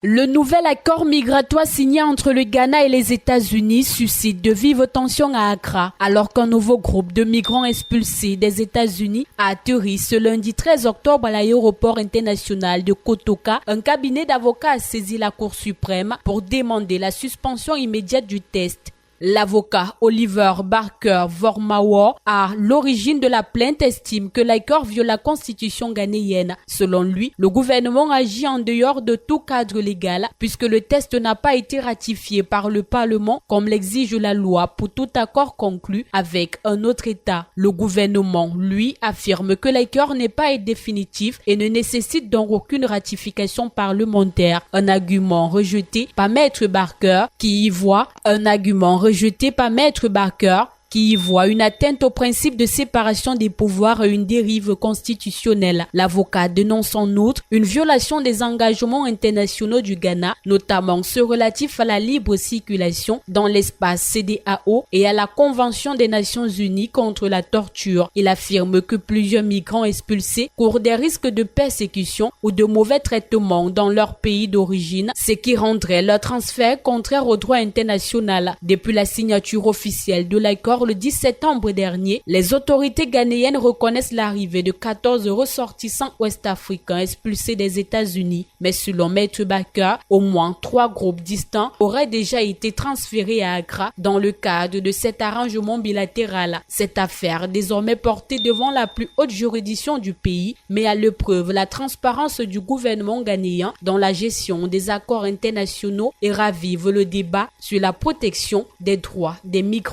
Le nouvel accord migratoire signé entre le Ghana et les États-Unis suscite de vives tensions à Accra, alors qu'un nouveau groupe de migrants expulsés des États-Unis a atterri ce lundi 13 octobre à l'aéroport international de Kotoka. Un cabinet d'avocats a saisi la Cour suprême pour demander la suspension immédiate du test. L'avocat Oliver Barker Vormawor, à l'origine de la plainte, estime que l'accord viole la constitution ghanéenne. Selon lui, le gouvernement agit en dehors de tout cadre légal puisque le test n'a pas été ratifié par le Parlement comme l'exige la loi pour tout accord conclu avec un autre État. Le gouvernement, lui, affirme que l'accord n'est pas définitif et ne nécessite donc aucune ratification parlementaire. Un argument rejeté par Maître Barker qui y voit une atteinte au principe de séparation des pouvoirs et une dérive constitutionnelle. L'avocat dénonce en outre une violation des engagements internationaux du Ghana, notamment ceux relatifs à la libre circulation dans l'espace CEDEAO et à la Convention des Nations Unies contre la torture. Il affirme que plusieurs migrants expulsés courent des risques de persécution ou de mauvais traitements dans leur pays d'origine, ce qui rendrait leur transfert contraire au droit international. Depuis la signature officielle de l'accord le 10 septembre dernier, les autorités ghanéennes reconnaissent l'arrivée de 14 ressortissants ouest-africains expulsés des États-Unis. Mais selon Maître Barker, au moins 3 groupes distincts auraient déjà été transférés à Accra dans le cadre de cet arrangement bilatéral. Cette affaire, désormais portée devant la plus haute juridiction du pays, met à l'épreuve la transparence du gouvernement ghanéen dans la gestion des accords internationaux et ravive le débat sur la protection des droits des migrants.